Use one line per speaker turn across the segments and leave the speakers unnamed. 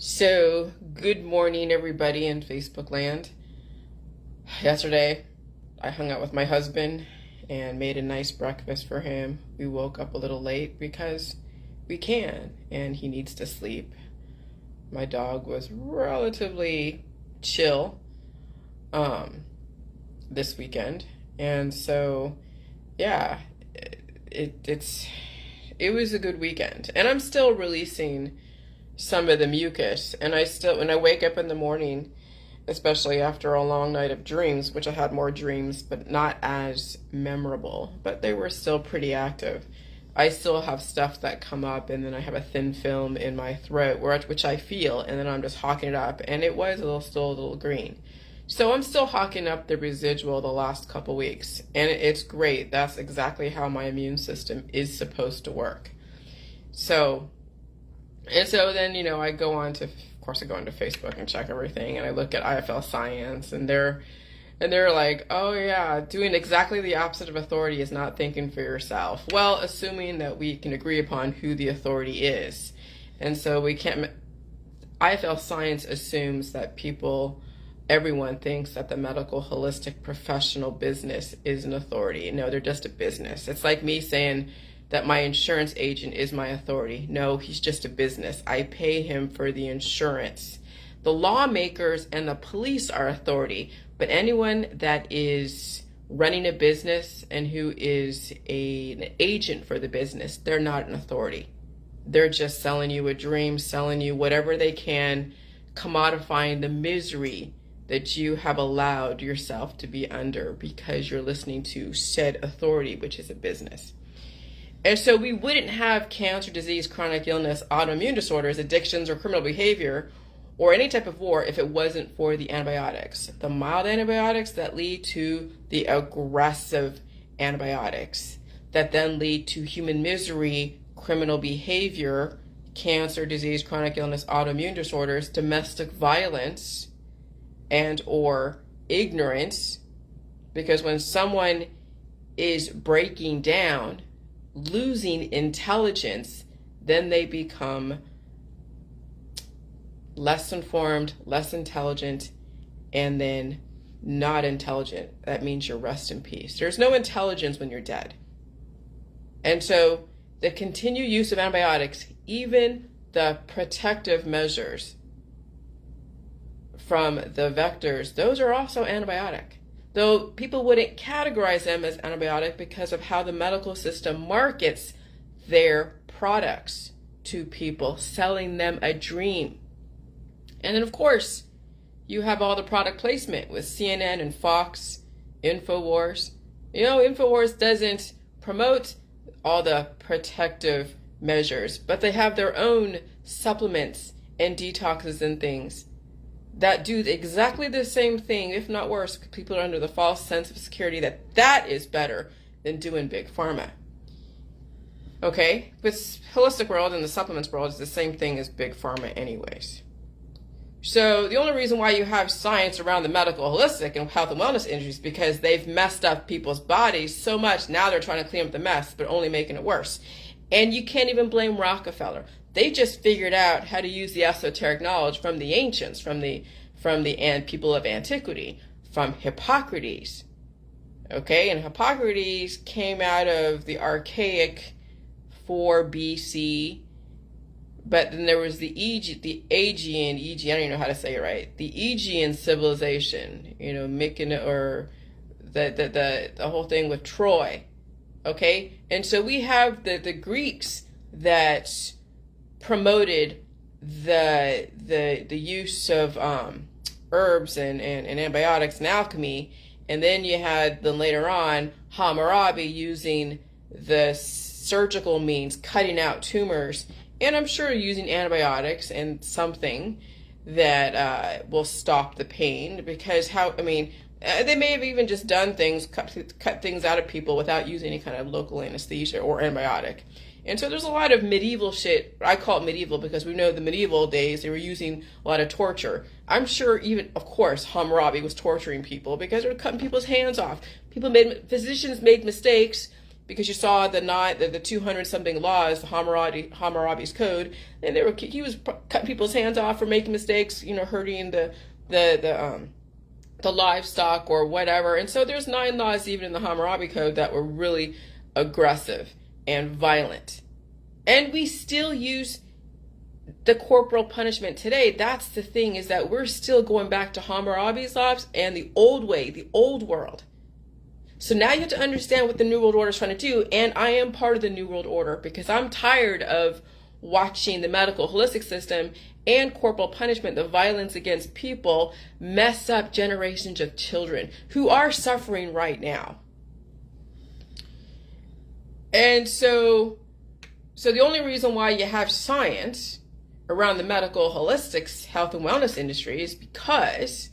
So, good morning, everybody in Facebook land. Yesterday, I hung out with my husband and made a nice breakfast for him. We woke up a little late because we can, and he needs to sleep. My dog was relatively chill this weekend, and so yeah, it was a good weekend, and I'm still releasing some of the mucus, and when I wake up in the morning, especially after a long night of dreams, which I had more dreams but not as memorable, but they were still pretty active. I still have stuff that come up, and then I have a thin film in my throat which I feel, and then I'm just hawking it up, and it was still a little green. So I'm still hawking up the residual the last couple weeks, and it's great. That's exactly how my immune system is supposed to work. So then, I go on to, of course, I go into Facebook and check everything, and I look at IFL Science, and they're like, oh yeah, doing exactly the opposite of authority is not thinking for yourself. Well, assuming that we can agree upon who the authority is. And so IFL Science assumes that everyone thinks that the medical holistic professional business is an authority. No, they're just a business. It's like me saying that my insurance agent is my authority. No, he's just a business. I pay him for the insurance. The lawmakers and the police are authority, but anyone that is running a business and who is an agent for the business, they're not an authority. They're just selling you a dream, selling you whatever they can, commodifying the misery that you have allowed yourself to be under because you're listening to said authority, which is a business. And so we wouldn't have cancer, disease, chronic illness, autoimmune disorders, addictions, or criminal behavior, or any type of war if it wasn't for the antibiotics. The mild antibiotics that lead to the aggressive antibiotics that then lead to human misery, criminal behavior, cancer, disease, chronic illness, autoimmune disorders, domestic violence, and or ignorance. Because when someone is breaking down, losing intelligence, then they become less informed, less intelligent, and then not intelligent. That means you rest in peace. There's no intelligence when you're dead. And so the continued use of antibiotics, even the protective measures from the vectors, those are also antibiotic. Though people wouldn't categorize them as antibiotic because of how the medical system markets their products to people, selling them a dream. And then, of course, you have all the product placement with CNN and Fox, InfoWars. InfoWars doesn't promote all the protective measures, but they have their own supplements and detoxes and things that do exactly the same thing, if not worse. People are under the false sense of security that is better than doing big pharma. Okay? But holistic world and the supplements world is the same thing as big pharma anyways. So the only reason why you have science around the medical, holistic, and health and wellness industry is because they've messed up people's bodies so much. Now they're trying to clean up the mess, but only making it worse. And you can't even blame Rockefeller. They just figured out how to use the esoteric knowledge from the ancients, from the people of antiquity, from Hippocrates. Okay, and Hippocrates came out of the archaic 4 BC, but then there was the Aegean, I don't even know how to say it right, the Aegean civilization, or the whole thing with Troy. Okay, and so we have the Greeks that promoted the use of herbs and antibiotics and alchemy, and then you had later on Hammurabi using the surgical means, cutting out tumors, and I'm sure using antibiotics and something that will stop the pain, because they may have even just done things, cut things out of people without using any kind of local anesthesia or antibiotic. And so there's a lot of medieval shit. I call it medieval because we know the medieval days they were using a lot of torture. I'm sure even, of course, Hammurabi was torturing people because they were cutting people's hands off. Physicians made mistakes, because you saw the 200 something laws, the Hammurabi's code, and he was cutting people's hands off for making mistakes, hurting the livestock or whatever. And so there's 9 laws even in the Hammurabi code that were really aggressive and violent. And we still use the corporal punishment today. That's the thing, is that we're still going back to Hammurabi's laws and the old way, the old world. So now you have to understand what the New World Order is trying to do. And I am part of the New World Order because I'm tired of watching the medical holistic system and corporal punishment, the violence against people, mess up generations of children who are suffering right now. And so the only reason why you have science around the medical holistics health and wellness industry is because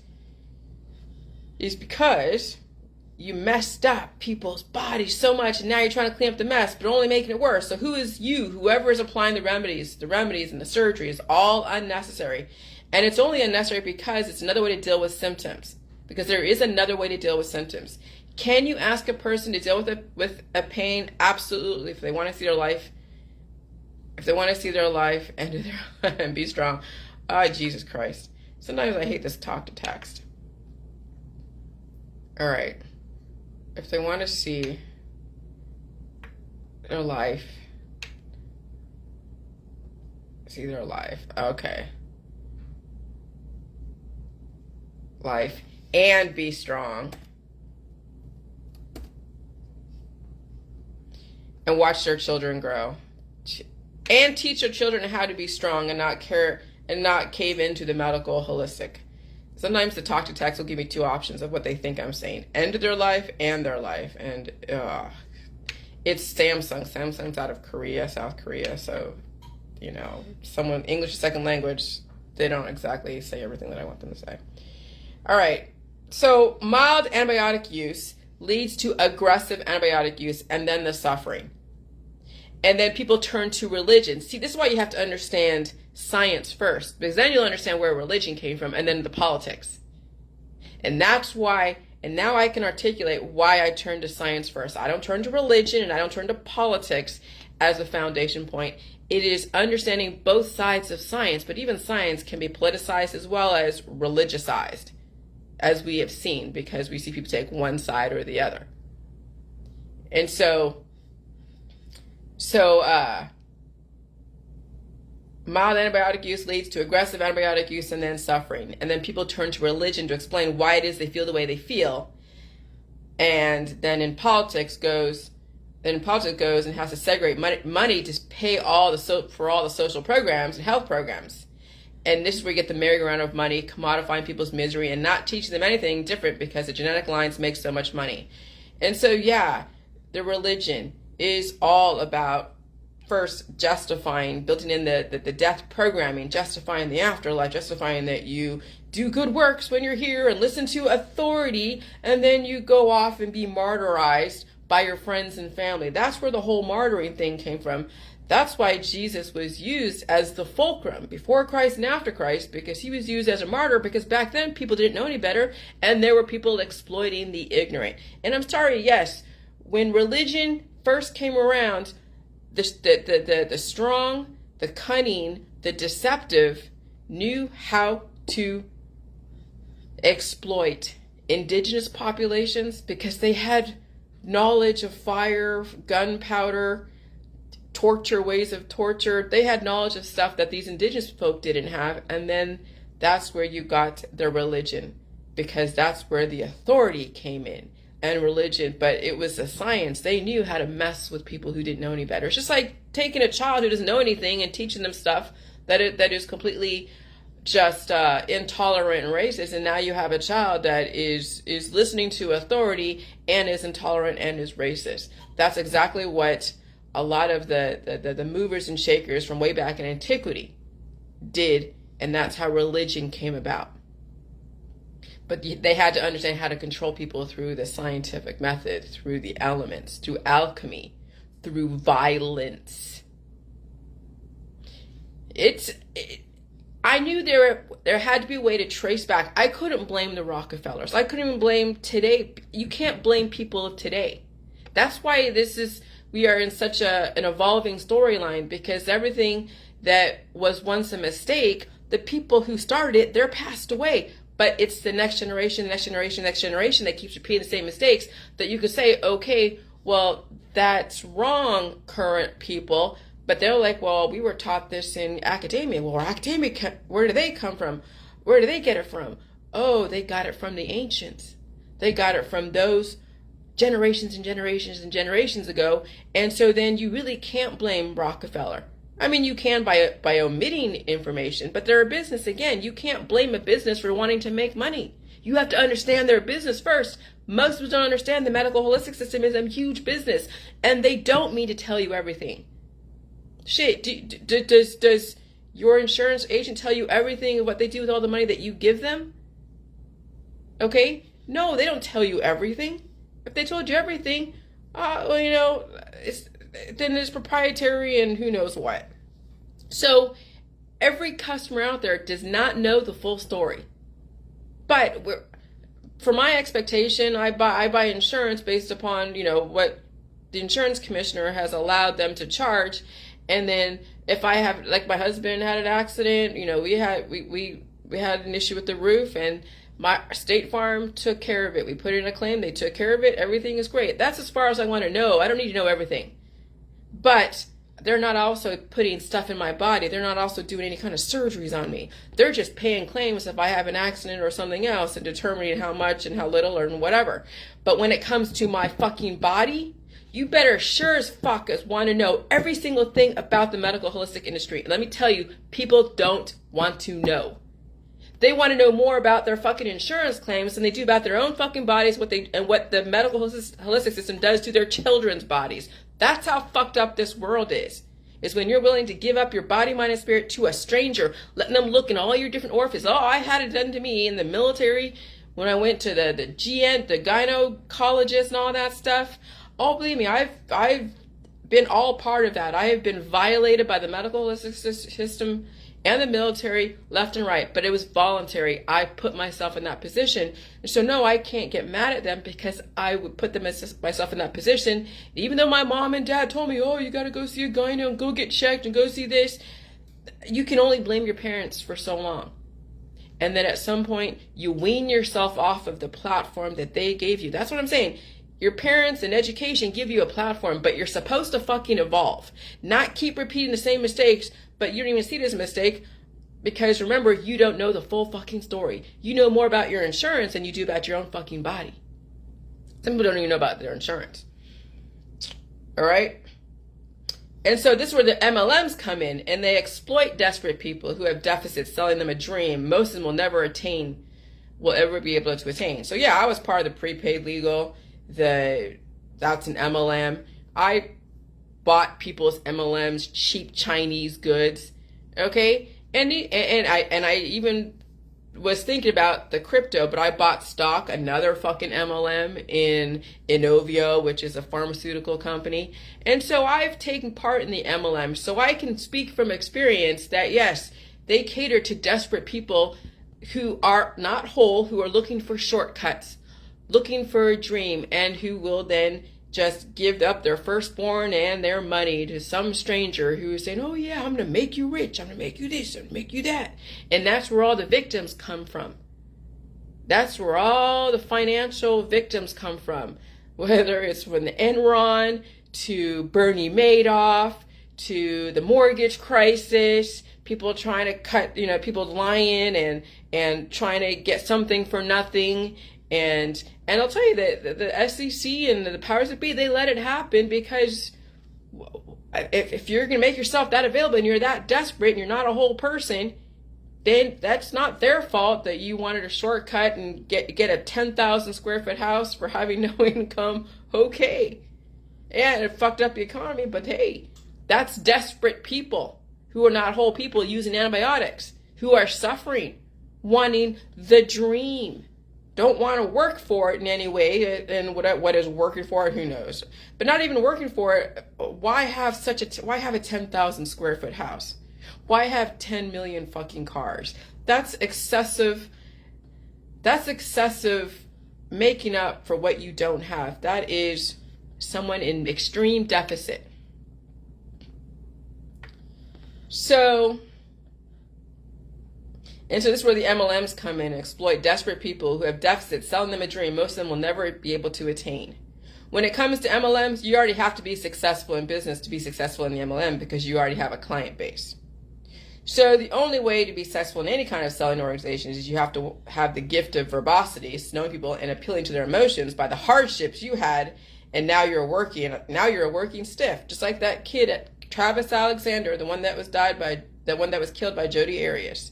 you messed up people's bodies so much, and now you're trying to clean up the mess, but only making it worse. So who is you? Whoever is applying the remedies and the surgery is all unnecessary. And it's only unnecessary because it's another way to deal with symptoms. Because there is another way to deal with symptoms. Can you ask a person to deal with a pain? Absolutely. If they want to see their life, and be strong. Jesus Christ. Sometimes I hate this talk to text. All right. If they want to see their life, okay. Life and be strong. And watch their children grow. And teach their children how to be strong and not cave into the medical holistic. Sometimes the talk to text will give me 2 options of what they think I'm saying. End of their life and their life. And it's Samsung. Samsung's out of Korea, South Korea. So, someone, English second language, they don't exactly say everything that I want them to say. All right. So mild antibiotic use leads to aggressive antibiotic use and then the suffering. And then people turn to religion. See, this is why you have to understand science first, because then you'll understand where religion came from, and then the politics. And that's why, and now I can articulate why I turn to science first. I don't turn to religion and I don't turn to politics as a foundation point. It is understanding both sides of science, but even science can be politicized as well as religiousized, as we have seen, because we see people take one side or the other. And so mild antibiotic use leads to aggressive antibiotic use and then suffering. And then people turn to religion to explain why it is they feel the way they feel. And then in politics goes and has to segregate money to pay for all the social programs and health programs. And this is where you get the merry-go-round of money, commodifying people's misery and not teaching them anything different because the genetic lines make so much money. And so, yeah, the religion is all about first justifying, building in the death programming, justifying the afterlife, justifying that you do good works when you're here and listen to authority, and then you go off and be martyrized by your friends and family. That's where the whole martyring thing came from. That's why Jesus was used as the fulcrum before Christ and after Christ, because he was used as a martyr, because back then people didn't know any better, and there were people exploiting the ignorant. And I'm sorry, yes, when religion first came around, the strong, the cunning, the deceptive knew how to exploit indigenous populations because they had knowledge of fire, gunpowder, torture, ways of torture. They had knowledge of stuff that these indigenous folk didn't have. And then that's where you got their religion, because that's where the authority came in. And religion, but it was a science. They knew how to mess with people who didn't know any better. It's just like taking a child who doesn't know anything and teaching them stuff that is completely just intolerant and racist. And now you have a child that is listening to authority and is intolerant and is racist. That's exactly what a lot of the movers and shakers from way back in antiquity did, and that's how religion came about. But they had to understand how to control people through the scientific method, through the elements, through alchemy, through violence. I knew there had to be a way to trace back. I couldn't blame the Rockefellers. I couldn't even blame today. You can't blame people of today, That's why we are in such an evolving storyline, because everything that was once a mistake, the people who started it, they're passed away. But it's the next generation that keeps repeating the same mistakes, that you could say, okay, well, that's wrong, current people. But they're like, well, we were taught this in academia. Well, academia, where do they come from? Where do they get it from? Oh, they got it from the ancients. They got it from those generations and generations and generations ago. And so then you really can't blame Rockefeller. I mean, you can by omitting information, but they're a business. Again, you can't blame a business for wanting to make money. You have to understand their business first. Most people don't understand the medical holistic system is a huge business, and they don't mean to tell you everything. Shit, does your insurance agent tell you everything of what they do with all the money that you give them? Okay? No, they don't tell you everything. If they told you everything, well, you know, then it's proprietary and who knows what. So every customer out there does not know the full story. But for my expectation, I buy insurance based upon, you know, what the insurance commissioner has allowed them to charge. And then if I have, like, my husband had an accident, you know, we had an issue with the roof, and my State Farm took care of it. We put in a claim, they took care of it. Everything is great. That's as far as I want to know. I don't need to know everything. But they're not also putting stuff in my body. They're not also doing any kind of surgeries on me. They're just paying claims if I have an accident or something else and determining how much and how little or whatever. But when it comes to my fucking body, you better sure as fuck as want to know every single thing about the medical holistic industry. And let me tell you, people don't want to know. They want to know more about their fucking insurance claims than they do about their own fucking bodies, what the medical holistic system does to their children's bodies. That's how fucked up this world is when you're willing to give up your body, mind, and spirit to a stranger, letting them look in all your different orifices. Oh, I had it done to me in the military when I went to the GN, the gynecologist and all that stuff. Oh, believe me, I've been all part of that. I have been violated by the medical holistic system and the military left and right, but it was voluntary. I put myself in that position. And so no, I can't get mad at them because I would put myself in that position. Even though my mom and dad told me, oh, you got to go see a gyno and go get checked and go see this. You can only blame your parents for so long. And then at some point, you wean yourself off of the platform that they gave you. That's what I'm saying. Your parents and education give you a platform, but you're supposed to fucking evolve. Not keep repeating the same mistakes, but you don't even see it as a mistake because remember, you don't know the full fucking story. You know more about your insurance than you do about your own fucking body. Some people don't even know about their insurance. All right? And so this is where the MLMs come in, and they exploit desperate people who have deficits, selling them a dream most of them will ever be able to attain. So yeah, I was part of the prepaid legal. That's an MLM. I bought people's MLMs, cheap Chinese goods, okay? And I even was thinking about the crypto, but I bought stock, another fucking MLM in Inovio, which is a pharmaceutical company. And so I've taken part in the MLM, so I can speak from experience that yes, they cater to desperate people who are not whole, who are looking for shortcuts, looking for a dream, and who will then just give up their firstborn and their money to some stranger who is saying, oh yeah, I'm going to make you rich. I'm going to make you this. I'm going to make you that. And that's where all the victims come from. That's where all the financial victims come from. Whether it's from the Enron to Bernie Madoff to the mortgage crisis, people trying to cut, people lying and trying to get something for nothing. And I'll tell you that the SEC and the powers that be, they let it happen because if you're going to make yourself that available and you're that desperate and you're not a whole person, then that's not their fault that you wanted a shortcut and get a 10,000 square foot house for having no income. Okay. Yeah, it fucked up the economy, but hey, that's desperate people who are not whole people using antibiotics, who are suffering, wanting the dream. Don't want to work for it in any way, and what is working for it, who knows? But not even working for it, why have a 10,000 square foot house? Why have 10 million fucking cars? That's excessive. That's excessive making up for what you don't have. That is someone in extreme deficit. So this is where the MLMs come in and exploit desperate people who have deficits, selling them a dream most of them will never be able to attain. When it comes to MLMs, you already have to be successful in business to be successful in the MLM because you already have a client base. So the only way to be successful in any kind of selling organization is you have to have the gift of verbosity, knowing people and appealing to their emotions by the hardships you had, and now you're a working stiff, just like that kid at Travis Alexander, the one that was killed by Jodi Arias.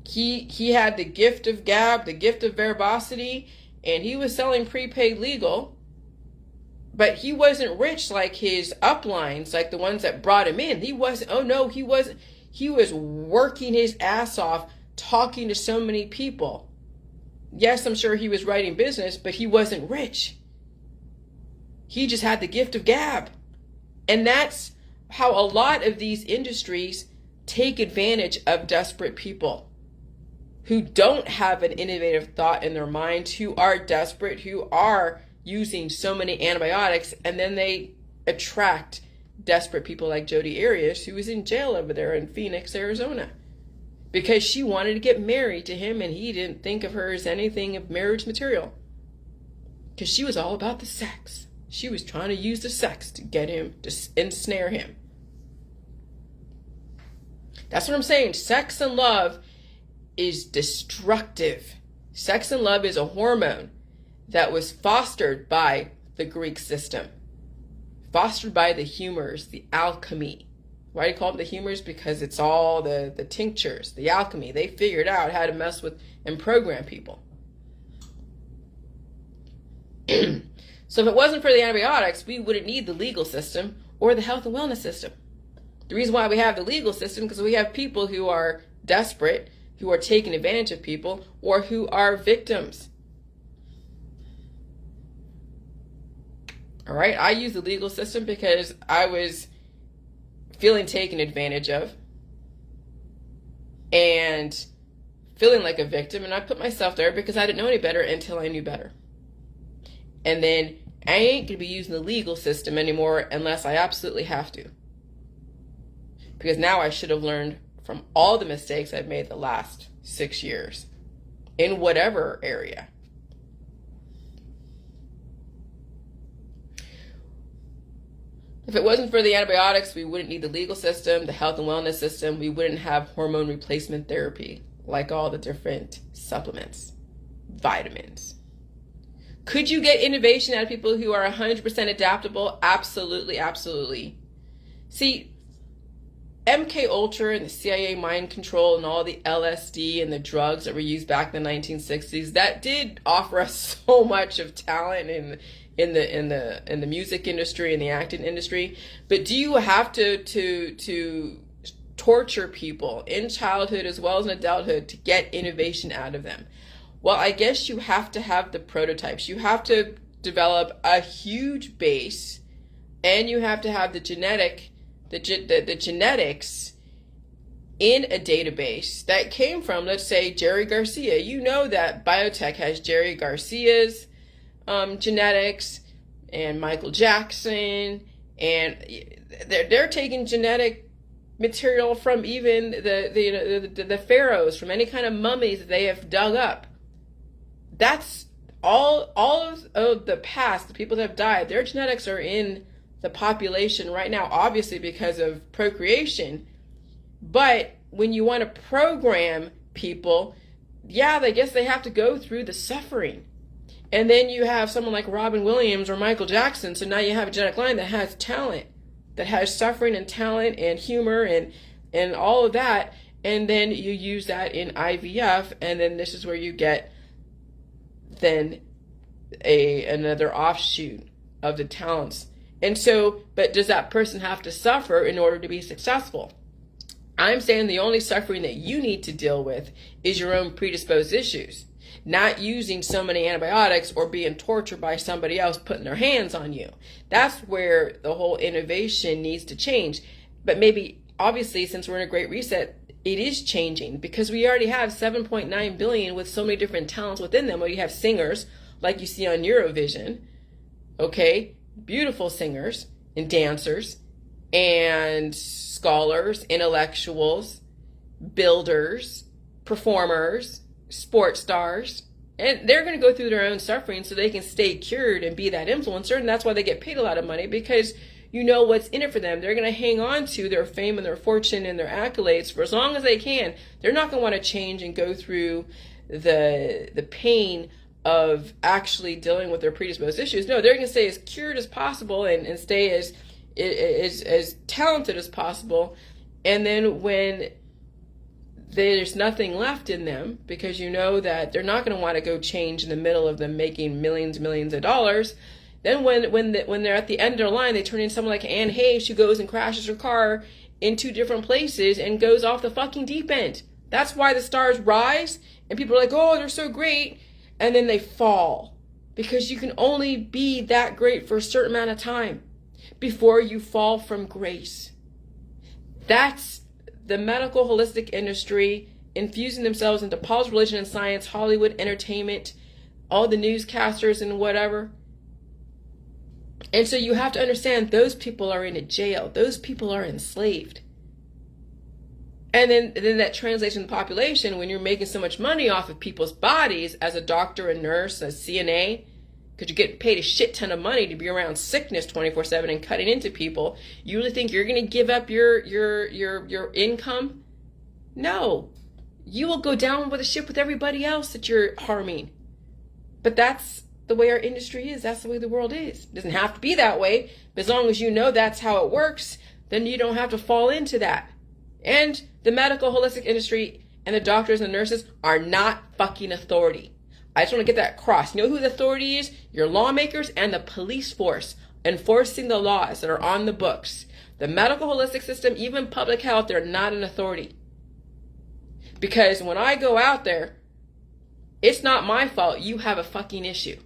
He had the gift of gab, the gift of verbosity, and he was selling prepaid legal, but he wasn't rich like his uplines, like the ones that brought him in. He was working his ass off, talking to so many people. Yes, I'm sure he was writing business, but he wasn't rich. He just had the gift of gab. And that's how a lot of these industries take advantage of desperate people who don't have an innovative thought in their mind, who are desperate, who are using so many antibiotics, and then they attract desperate people like Jodi Arias, who was in jail over there in Phoenix, Arizona, because she wanted to get married to him and he didn't think of her as anything of marriage material, because she was all about the sex. She was trying to use the sex to get him, to ensnare him. That's what I'm saying. Sex and love is destructive. Sex and love is a hormone that was fostered by the Greek system, fostered by the humors, the alchemy. Why do you call them the humors? Because it's all the tinctures, the alchemy. They figured out how to mess with and program people. So if it wasn't for the antibiotics, we wouldn't need the legal system or the health and wellness system. The reason why we have the legal system, because we have people who are desperate, who are taking advantage of people, or who are victims. All right, I use the legal system because I was feeling taken advantage of and feeling like a victim, and I put myself there because I didn't know any better until I knew better. And then I ain't gonna be using the legal system anymore unless I absolutely have to, because now I should have learned from all the mistakes I've made the last 6 years in whatever area. If it wasn't for the antibiotics, we wouldn't need the legal system, the health and wellness system. We wouldn't have hormone replacement therapy, like all the different supplements, vitamins. Could you get innovation out of people who are 100% adaptable? Absolutely, absolutely. See, MK Ultra and the CIA mind control and all the LSD and the drugs that were used back in the 1960s, that did offer us so much of talent in the music industry and the acting industry. But do you have to torture people in childhood as well as in adulthood to get innovation out of them? Well, I guess you have to have the prototypes. You have to develop a huge base, and you have to have the genetics in a database that came from, let's say, Jerry Garcia. You know that biotech has Jerry Garcia's genetics and Michael Jackson, and they're taking genetic material from even the pharaohs, from any kind of mummies that they have dug up. That's all of the past, the people that have died, their genetics are in the population right now, obviously because of procreation. But when you want to program people, yeah, I guess they have to go through the suffering. And then you have someone like Robin Williams or Michael Jackson, so now you have a genetic line that has talent, that has suffering and talent and humor and all of that, and then you use that in IVF, and then this is where you get then another offshoot of the talents. And so, but does that person have to suffer in order to be successful? I'm saying the only suffering that you need to deal with is your own predisposed issues, not using so many antibiotics or being tortured by somebody else putting their hands on you. That's where the whole innovation needs to change. But maybe, obviously, since we're in a great reset, it is changing, because we already have 7.9 billion with so many different talents within them. Where you have singers like you see on Eurovision, okay? Beautiful singers and dancers and scholars, intellectuals, builders, performers, sports stars. And they're going to go through their own suffering so they can stay cured and be that influencer. And that's why they get paid a lot of money, because you know what's in it for them. They're going to hang on to their fame and their fortune and their accolades for as long as they can. They're not going to want to change and go through the pain of actually dealing with their predisposed issues. No, they're going to stay as cured as possible and stay as talented as possible. And then when there's nothing left in them, because you know that they're not going to want to go change in the middle of them making millions of dollars, then when they're at the end of their line, they turn into someone like Anne Hayes, who goes and crashes her car in 2 different places and goes off the fucking deep end. That's why the stars rise and people are like, oh, they're so great, and then they fall, because you can only be that great for a certain amount of time before you fall from grace. That's the medical holistic industry infusing themselves into politics, religion, and science, Hollywood, entertainment, all the newscasters and whatever. And so you have to understand those people are in a jail. Those people are enslaved. And then that translates in the population when you're making so much money off of people's bodies as a doctor, a nurse, a CNA, because you get paid a shit ton of money to be around sickness 24/7 and cutting into people. You really think you're going to give up your income? No. You will go down with a ship with everybody else that you're harming. But that's the way our industry is. That's the way the world is. It doesn't have to be that way, but as long as you know that's how it works, then you don't have to fall into that. And the medical holistic industry and the doctors and the nurses are not fucking authority. I just want to get that across. You know who the authority is? Your lawmakers and the police force enforcing the laws that are on the books. The medical holistic system, even public health, they're not an authority. Because when I go out there, it's not my fault you have a fucking issue.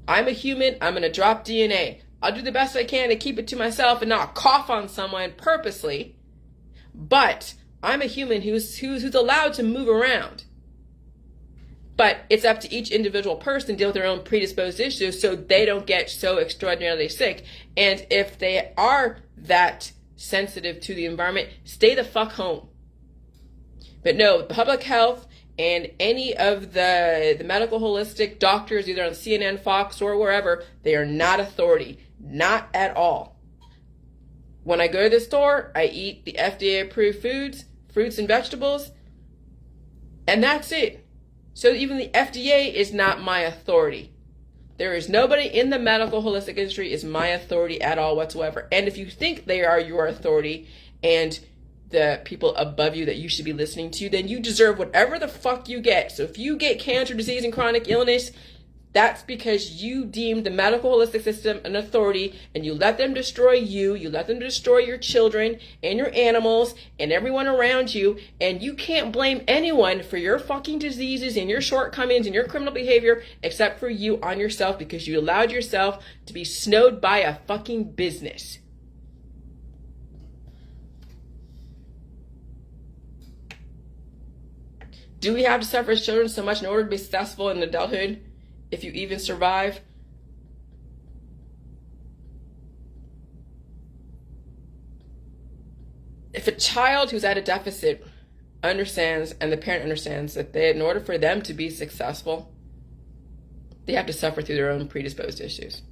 I'm a human. I'm going to drop DNA. I'll do the best I can to keep it to myself and not cough on someone purposely. But I'm a human who's allowed to move around. But it's up to each individual person to deal with their own predisposed issues so they don't get so extraordinarily sick. And if they are that sensitive to the environment, stay the fuck home. But no, public health and any of the medical holistic doctors, either on CNN, Fox, or wherever, they are not authority. Not at all. When I go to the store, I eat the FDA-approved foods, fruits and vegetables, and that's it. So even the FDA is not my authority. There is nobody in the medical holistic industry is my authority at all whatsoever. And if you think they are your authority and the people above you that you should be listening to, then you deserve whatever the fuck you get. So if you get cancer, disease, and chronic illness, that's because you deemed the medical holistic system an authority and you let them destroy you. You let them destroy your children and your animals and everyone around you. And you can't blame anyone for your fucking diseases and your shortcomings and your criminal behavior except for you on yourself, because you allowed yourself to be snowed by a fucking business. Do we have to suffer as children so much in order to be successful in adulthood, if you even survive? If a child who's at a deficit understands, and the parent understands, that in order for them to be successful, they have to suffer through their own predisposed issues.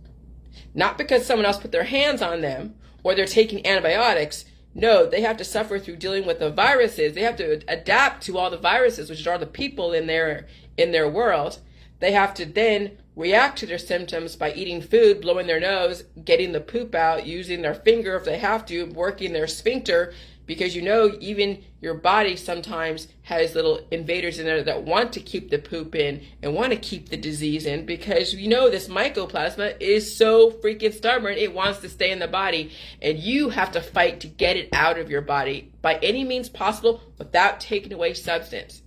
Not because someone else put their hands on them or they're taking antibiotics. No, they have to suffer through dealing with the viruses. They have to adapt to all the viruses, which are the people in their world. They have to then react to their symptoms by eating food, blowing their nose, getting the poop out, using their finger if they have to, working their sphincter, because even your body sometimes has little invaders in there that want to keep the poop in and want to keep the disease in, because this mycoplasma is so freaking stubborn. It wants to stay in the body, and you have to fight to get it out of your body by any means possible without taking away substance.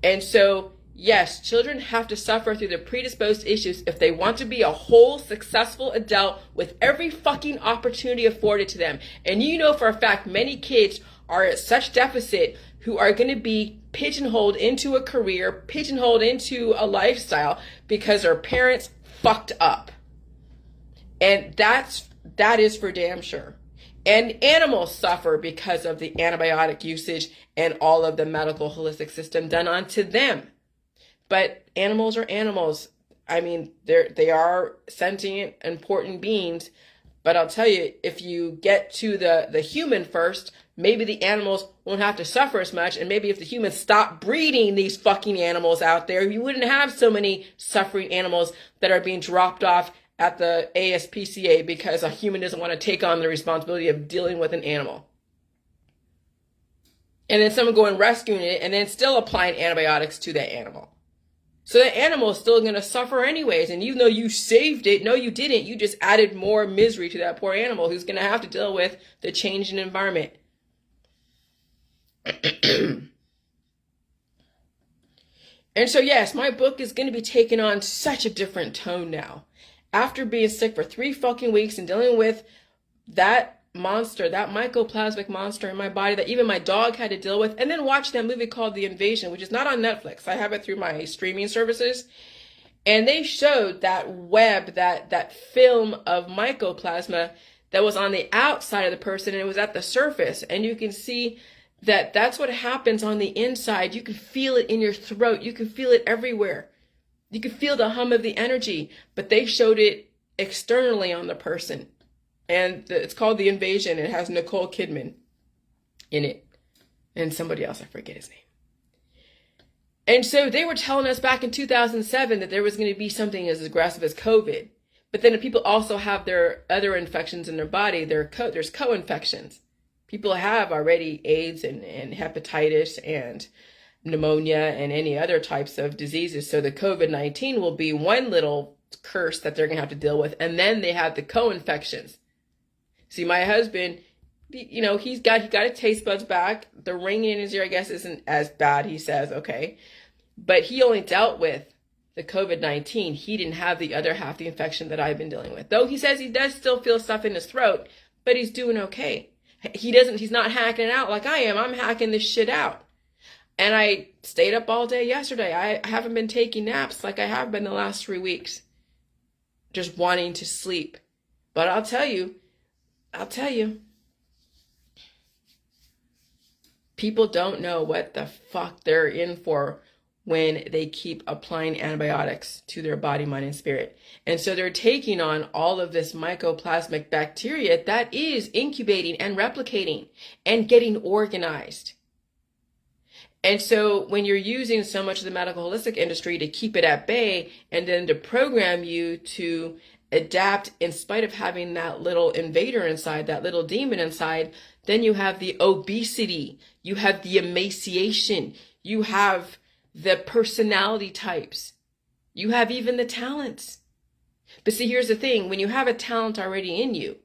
And so, yes, children have to suffer through the predisposed issues if they want to be a whole, successful adult with every fucking opportunity afforded to them. And for a fact, many kids are at such deficit who are going to be pigeonholed into a career, pigeonholed into a lifestyle, because their parents fucked up. And that is for damn sure. And animals suffer because of the antibiotic usage and all of the medical holistic system done onto them. But animals are animals. I mean, they are sentient, important beings. But I'll tell you, if you get to the human first, maybe the animals won't have to suffer as much. And maybe if the humans stop breeding these fucking animals out there, you wouldn't have so many suffering animals that are being dropped off at the ASPCA because a human doesn't want to take on the responsibility of dealing with an animal. And then someone going rescuing it and then still applying antibiotics to that animal. So the animal is still going to suffer anyways. And even though you saved it, no, you didn't. You just added more misery to that poor animal who's going to have to deal with the change in environment. And so, yes, my book is going to be taking on such a different tone now. After being sick for 3 fucking weeks and dealing with that monster, that mycoplasmic monster in my body that even my dog had to deal with, and then watch that movie called The Invasion, which is not on Netflix. I have it through my streaming services. And they showed that web, that film of mycoplasma that was on the outside of the person and it was at the surface. And you can see that that's what happens on the inside. You can feel it in your throat. You can feel it everywhere. You can feel the hum of the energy, but they showed it externally on the person. And it's called The Invasion. It has Nicole Kidman in it. And somebody else, I forget his name. And so they were telling us back in 2007 that there was going to be something as aggressive as COVID. But then people also have their other infections in their body. There's co-infections. People have already AIDS and hepatitis and pneumonia and any other types of diseases. So the COVID-19 will be one little curse that they're going to have to deal with. And then they have the co-infections. See, my husband, you know, he got his taste buds back. The ringing in his ear, I guess, isn't as bad, he says, okay. But he only dealt with the COVID-19. He didn't have the other half, the infection that I've been dealing with. Though he says he does still feel stuff in his throat, but he's doing okay. He's not hacking it out like I am. I'm hacking this shit out. And I stayed up all day yesterday. I haven't been taking naps like I have been the last 3 weeks. Just wanting to sleep. But I'll tell you, people don't know what the fuck they're in for when they keep applying antibiotics to their body, mind, and spirit. And so they're taking on all of this mycoplasmic bacteria that is incubating and replicating and getting organized. And so when you're using so much of the medical holistic industry to keep it at bay and then to program you to adapt in spite of having that little invader inside, that little demon inside, then you have the obesity, you have the emaciation, you have the personality types, you have even the talents. But see, here's the thing, when you have a talent already in you,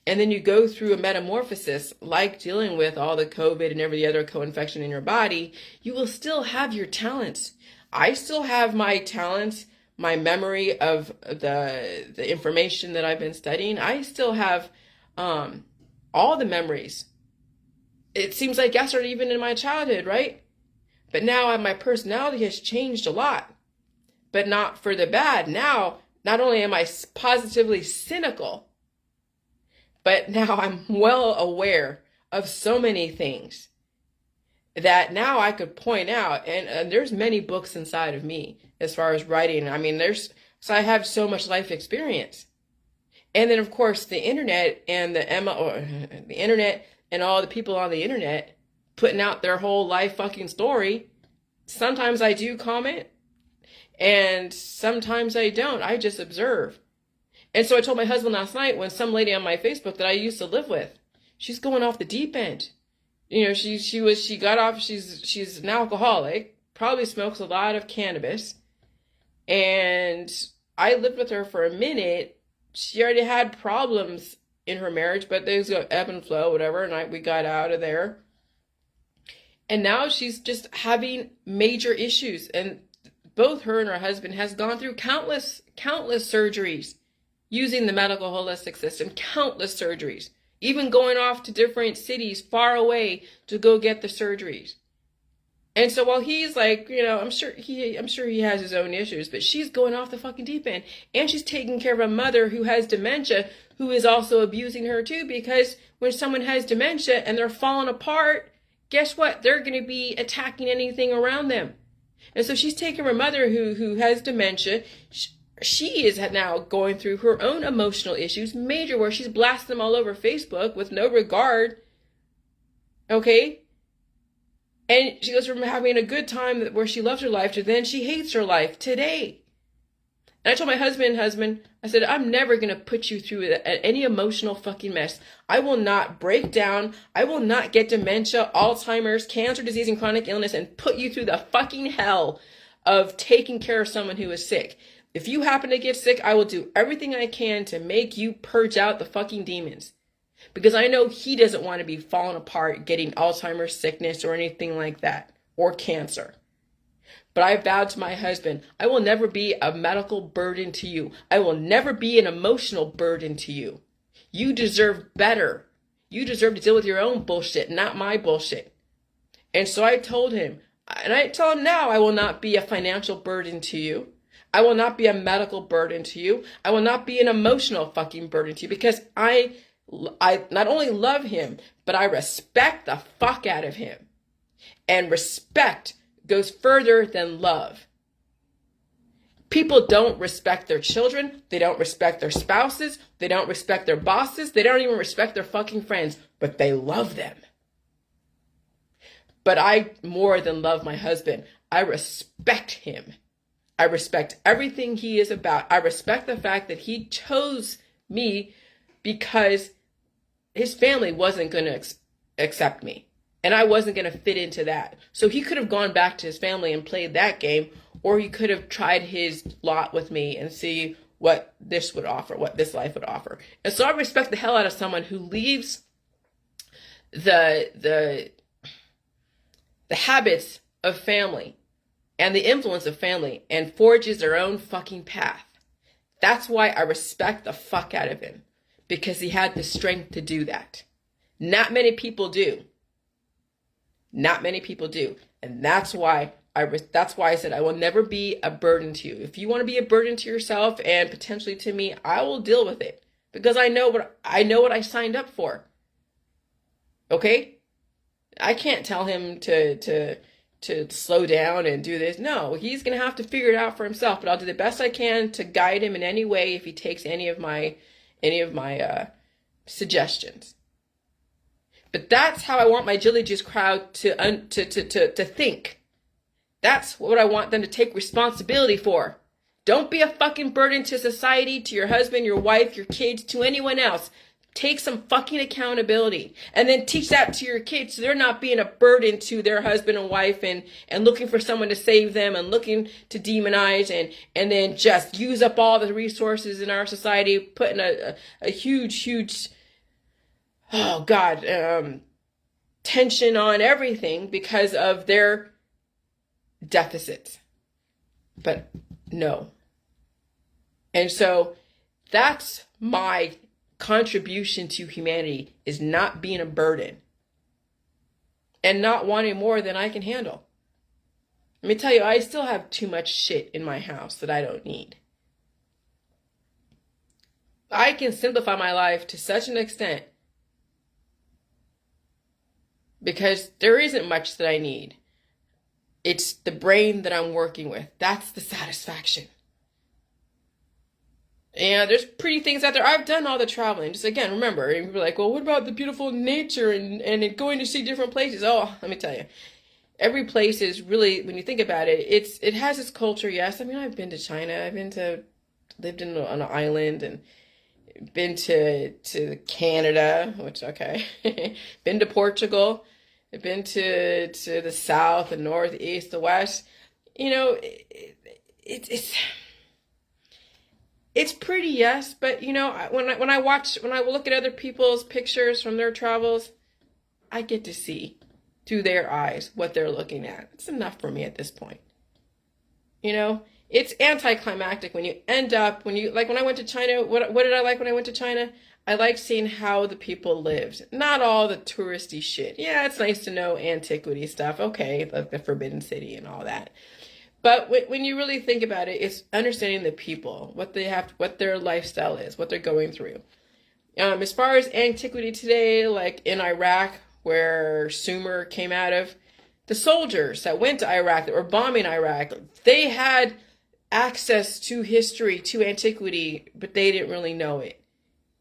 and then you go through a metamorphosis, like dealing with all the COVID and every other co-infection in your body, you will still have your talents. I still have my talents, my memory of the information that I've been studying. I still have all the memories. It seems like yesterday, even in my childhood, right? But now my personality has changed a lot, but not for the bad. Now, not only am I positively cynical, but now I'm well aware of so many things that now I could point out. And there's many books inside of me as far as writing. I mean, so I have so much life experience. And then, of course, the internet and the internet and all the people on the internet putting out their whole life fucking story. Sometimes I do comment and sometimes I don't. I just observe. And so I told my husband last night when some lady on my Facebook that I used to live with, she's going off the deep end. You know, she's an alcoholic, probably smokes a lot of cannabis. And I lived with her for a minute. She already had problems in her marriage, but those go ebb and flow, whatever. And we got out of there. And now she's just having major issues. And both her and her husband has gone through countless surgeries using the medical holistic system, countless surgeries, even going off to different cities far away to go get the surgeries. And so while he's like, I'm sure he has his own issues, but she's going off the fucking deep end. And she's taking care of a mother who has dementia, who is also abusing her too, because when someone has dementia and they're falling apart, guess what? They're going to be attacking anything around them. And so she's taking her mother who has dementia. She is now going through her own emotional issues, major, where she's blasting them all over Facebook with no regard. Okay? And she goes from having a good time where she loves her life to then she hates her life today. And I told my husband, I said, I'm never going to put you through any emotional fucking mess. I will not break down. I will not get dementia, Alzheimer's, cancer disease, and chronic illness and put you through the fucking hell of taking care of someone who is sick. If you happen to get sick, I will do everything I can to make you purge out the fucking demons. Because I know he doesn't want to be falling apart, getting Alzheimer's sickness or anything like that, or cancer. But I vowed to my husband, I will never be a medical burden to you. I will never be an emotional burden to you. You deserve better. You deserve to deal with your own bullshit, not my bullshit. And so I told him, and I tell him now, I will not be a financial burden to you. I will not be a medical burden to you. I will not be an emotional fucking burden to you, because I not only love him, but I respect the fuck out of him. And respect goes further than love. People don't respect their children. They don't respect their spouses. They don't respect their bosses. They don't even respect their fucking friends, but they love them. But I more than love my husband. I respect him. I respect everything he is about. I respect the fact that he chose me because his family wasn't going to accept me. And I wasn't going to fit into that. So he could have gone back to his family and played that game, or he could have tried his lot with me and see what this would offer, what this life would offer. And so I respect the hell out of someone who leaves the habits of family and the influence of family and forges their own fucking path. That's why I respect the fuck out of him, because he had the strength to do that. Not many people do. Not many people do. And that's why I said I will never be a burden to you. If you want to be a burden to yourself and potentially to me, I will deal with it, because I know what I signed up for. Okay? I can't tell him to slow down and do this. No, he's going to have to figure it out for himself, but I'll do the best I can to guide him in any way if he takes any of my suggestions. But that's how I want my Jilly Juice crowd to think. That's what I want them to take responsibility for. Don't be a fucking burden to society, to your husband, your wife, your kids, to anyone else. Take some fucking accountability, and then teach that to your kids so they're not being a burden to their husband and wife and looking for someone to save them and looking to demonize and then just use up all the resources in our society, putting a huge oh God, tension on everything because of their deficits. But no. And so that's my contribution to humanity, is not being a burden and not wanting more than I can handle. Let me tell you, I still have too much shit in my house that I don't need. I can simplify my life to such an extent because there isn't much that I need. It's the brain that I'm working with. That's the satisfaction. And there's pretty things out there. I've done all the traveling. Just again, remember, people are like, well, what about the beautiful nature and going to see different places? Oh, let me tell you. Every place is really, when you think about it, it has its culture, yes. I mean, I've been to China. Lived on an island and been to Canada, which, okay. Been to Portugal. I've been to the south, the north, the east, the west. You know, it's pretty, yes, but you know, when I look at other people's pictures from their travels, I get to see through their eyes what they're looking at. It's enough for me at this point. You know, it's anticlimactic when you end up, when I went to China, what did I like when I went to China? I like seeing how the people lived. Not all the touristy shit. Yeah, it's nice to know antiquity stuff. Okay, like the Forbidden City and all that. But when you really think about it, it's understanding the people, what they have, what their lifestyle is, what they're going through. As far as antiquity today, like in Iraq, where Sumer came out of, the soldiers that went to Iraq, that were bombing Iraq, they had access to history, to antiquity, but they didn't really know it.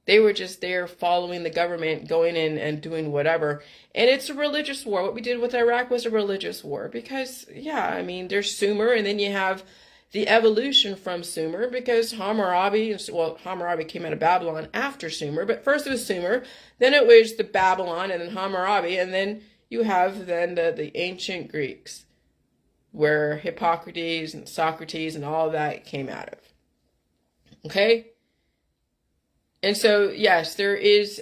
They were just there following the government, going in and doing whatever. And it's a religious war. What we did with Iraq was a religious war because, yeah, I mean, there's Sumer, and then you have the evolution from Sumer because Hammurabi came out of Babylon after Sumer, but first it was Sumer, then it was the Babylon, and then Hammurabi, and then you have then the ancient Greeks, where Hippocrates and Socrates and all of that came out of. Okay? And so, yes, it is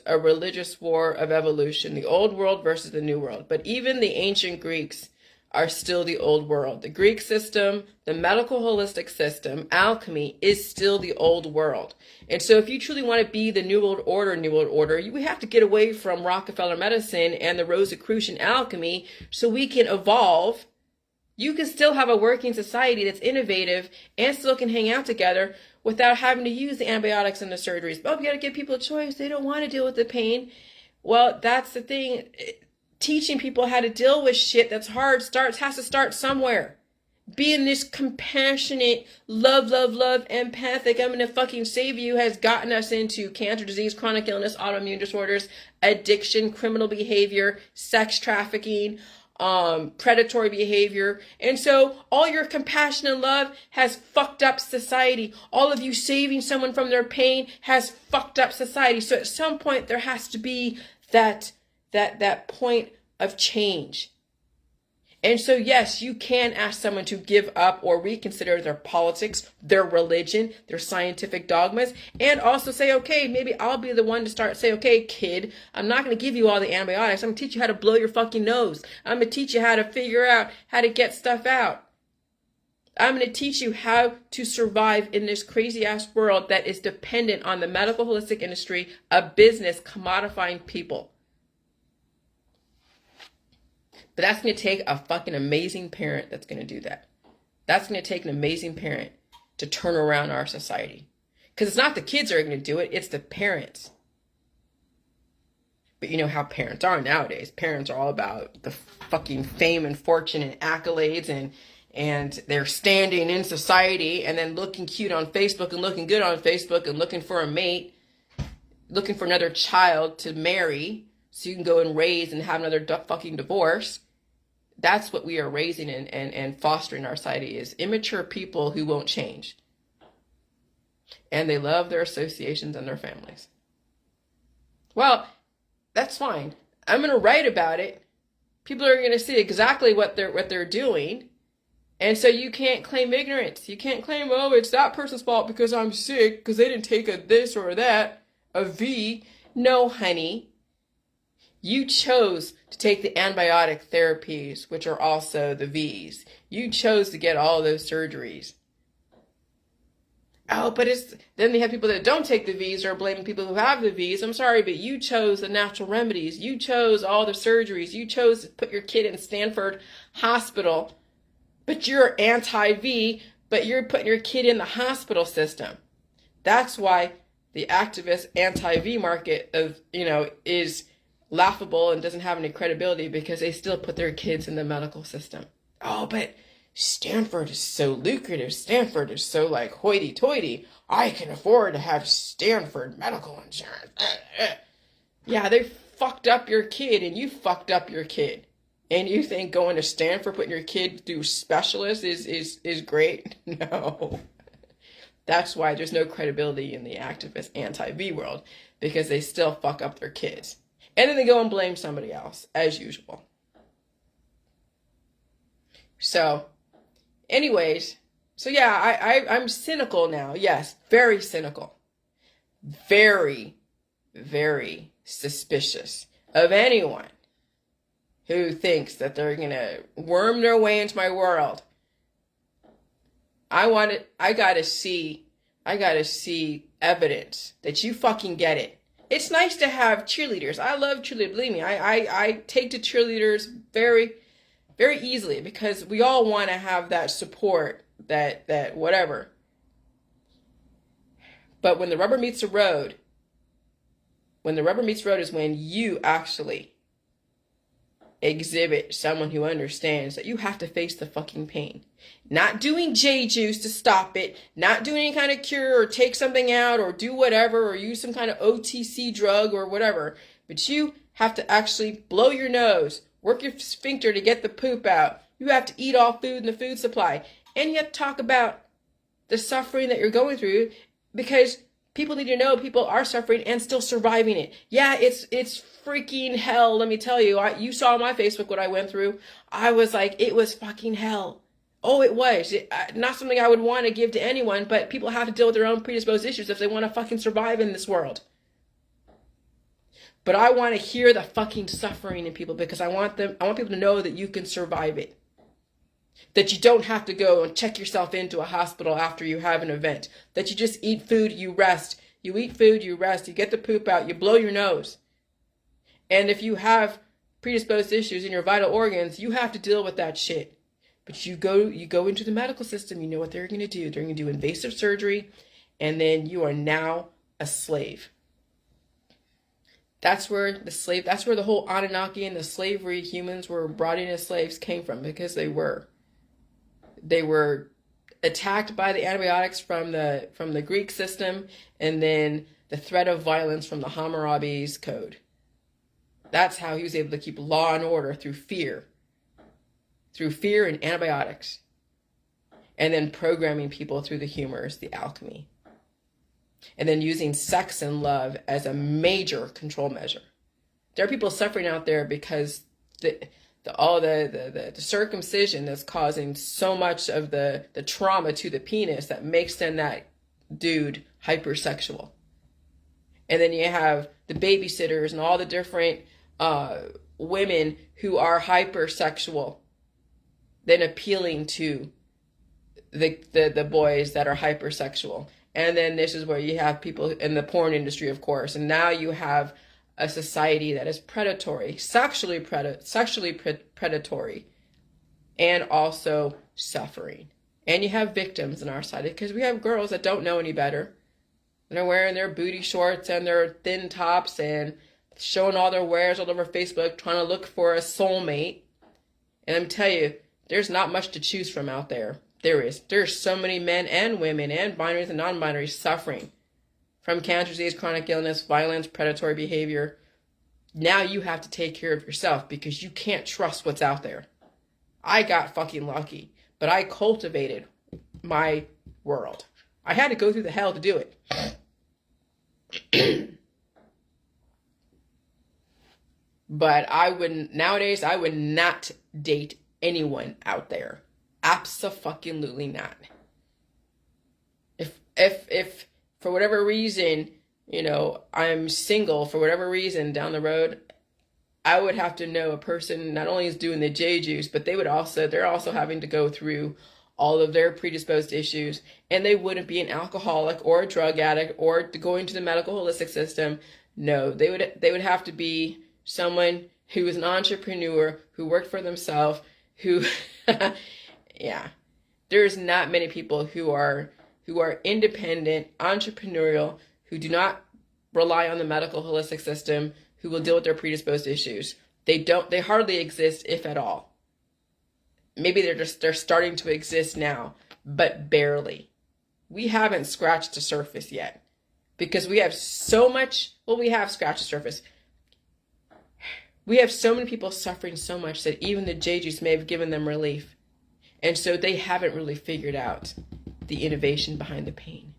a religious war of evolution, the old world versus the new world. But even the ancient Greeks are still the old world. The Greek system, the medical holistic system, alchemy is still the old world. And so if you truly want to be the New World Order, we have to get away from Rockefeller medicine and the Rosicrucian alchemy so we can evolve. You can still have a working society that's innovative and still can hang out together without having to use the antibiotics and the surgeries. Oh, you got to give people a choice. They don't want to deal with the pain. Well, that's the thing. Teaching people how to deal with shit that's hard has to start somewhere. Being this compassionate, love, empathic, I'm gonna fucking save you has gotten us into cancer, disease, chronic illness, autoimmune disorders, addiction, criminal behavior, sex trafficking, predatory behavior. And so all your compassion and love has fucked up society. All of you saving someone from their pain has fucked up society. So at some point there has to be that point of change. And so, yes, you can ask someone to give up or reconsider their politics, their religion, their scientific dogmas, and also say, okay, maybe I'll be the one to say, okay, kid, I'm not going to give you all the antibiotics. I'm going to teach you how to blow your fucking nose. I'm going to teach you how to figure out how to get stuff out. I'm going to teach you how to survive in this crazy ass world that is dependent on the medical holistic industry, a business commodifying people. But that's going to take a fucking amazing parent that's going to do that. That's going to take an amazing parent to turn around our society. Because it's not the kids that are going to do it, it's the parents. But you know how parents are nowadays. Parents are all about the fucking fame and fortune and accolades and they're standing in society and then looking cute on Facebook and looking good on Facebook and looking for a mate, looking for another child to marry so you can go and raise and have another fucking divorce. That's what we are raising and fostering our society is immature people who won't change. And they love their associations and their families. Well, that's fine. I'm going to write about it. People are going to see exactly what they're doing. And so you can't claim ignorance. You can't claim, oh, it's that person's fault because I'm sick, because they didn't take a this or that, a V. No, honey. You chose to take the antibiotic therapies, which are also the V's. You chose to get all those surgeries. Oh, but then they have people that don't take the V's or are blaming people who have the V's. I'm sorry, but you chose the natural remedies. You chose all the surgeries. You chose to put your kid in Stanford Hospital, but you're anti-V, but you're putting your kid in the hospital system. That's why the activist anti-V market is laughable and doesn't have any credibility because they still put their kids in the medical system. Oh, but Stanford is so lucrative. Stanford is so like hoity-toity. I can afford to have Stanford medical insurance. Yeah, they fucked up your kid and you fucked up your kid. And you think going to Stanford, putting your kid through specialists is great? No. That's why there's no credibility in the activist anti-V world, because they still fuck up their kids. And then they go and blame somebody else, as usual. So, anyways, yeah, I'm cynical now. Yes, very cynical. Very, very suspicious of anyone who thinks that they're going to worm their way into my world. I gotta see evidence that you fucking get it. It's nice to have cheerleaders. I love cheerleaders. Believe me, I take to cheerleaders very, very easily because we all want to have that support, that whatever. But when the rubber meets the road, is when you actually exhibit someone who understands that you have to face the fucking pain. Not doing J juice to stop it, not doing any kind of cure or take something out or do whatever or use some kind of OTC drug or whatever. But you have to actually blow your nose, work your sphincter to get the poop out. You have to eat all food in the food supply. And you have to talk about the suffering that you're going through because people need to know people are suffering and still surviving it. Yeah, it's freaking hell, let me tell you. You saw on my Facebook what I went through. I was like, it was fucking hell. Oh, it was. Not something I would want to give to anyone, but people have to deal with their own predisposed issues if they want to fucking survive in this world. But I want to hear the fucking suffering in people because I want people to know that you can survive it. That you don't have to go and check yourself into a hospital after you have an event. That you just eat food, you rest. You eat food, you rest. You get the poop out, you blow your nose. And if you have predisposed issues in your vital organs, you have to deal with that shit. But you go into the medical system, you know what they're going to do. They're going to do invasive surgery, and then you are now a slave. That's where the whole Anunnaki and the slavery humans were brought in as slaves came from, because they were attacked by the antibiotics from the Greek system, and then the threat of violence from the Hammurabi's code. That's how he was able to keep law and order through fear and antibiotics, and then programming people through the humors, the alchemy, and then using sex and love as a major control measure. There are people suffering out there because the circumcision that's causing so much of the trauma to the penis that makes them that dude hypersexual. And then you have the babysitters and all the different women who are hypersexual, then appealing to the boys that are hypersexual. And then this is where you have people in the porn industry, of course. And now you have a society that is predatory, sexually predatory, and also suffering. And you have victims on our side because we have girls that don't know any better. They're wearing their booty shorts and their thin tops and showing all their wares all over Facebook, trying to look for a soulmate. And I'm telling you, there's not much to choose from out there. There's so many men and women and binaries and non-binaries suffering from cancer, disease, chronic illness, violence, predatory behavior. Now you have to take care of yourself because you can't trust what's out there. I got fucking lucky, but I cultivated my world. I had to go through the hell to do it. But nowadays I would not date anyone out there. Abso-fucking-lutely not. If for whatever reason, I'm single for whatever reason down the road, I would have to know a person not only is doing the J juice, but they're also having to go through all of their predisposed issues, and they wouldn't be an alcoholic or a drug addict or going to the medical holistic system. No, they would have to be someone who is an entrepreneur, who worked for themselves, who yeah. There's not many people who are independent, entrepreneurial, who do not rely on the medical holistic system, who will deal with their predisposed issues. They hardly exist, if at all. Maybe they're starting to exist now, but barely. We haven't scratched the surface yet because we have so much. Well, we have scratched the surface. We have so many people suffering so much that even the J juice may have given them relief. And so they haven't really figured out the innovation behind the pain.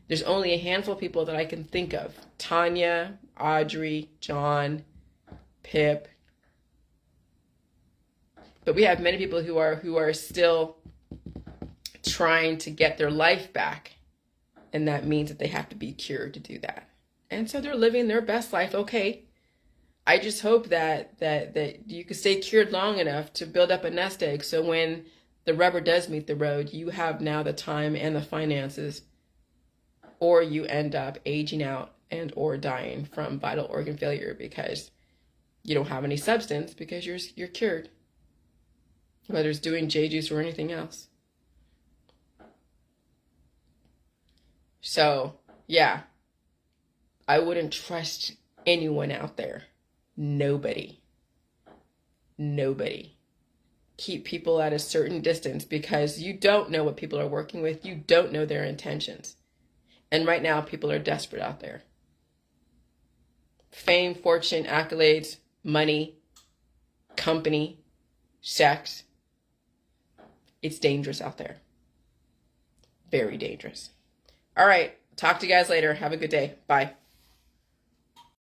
There's only a handful of people that I can think of. Tanya, Audrey, John, Pip. But we have many people who are still trying to get their life back. And that means that they have to be cured to do that. And so they're living their best life. Okay. I just hope that you can stay cured long enough to build up a nest egg. So when the rubber does meet the road, you have now the time and the finances or you end up aging out and or dying from vital organ failure because you don't have any substance because you're cured, whether it's doing J juice or anything else. So yeah, I wouldn't trust anyone out there. Nobody. Keep people at a certain distance because you don't know what people are working with. You don't know their intentions. And right now, people are desperate out there. Fame, fortune, accolades, money, company, sex. It's dangerous out there. Very dangerous. All right. Talk to you guys later. Have a good day. Bye.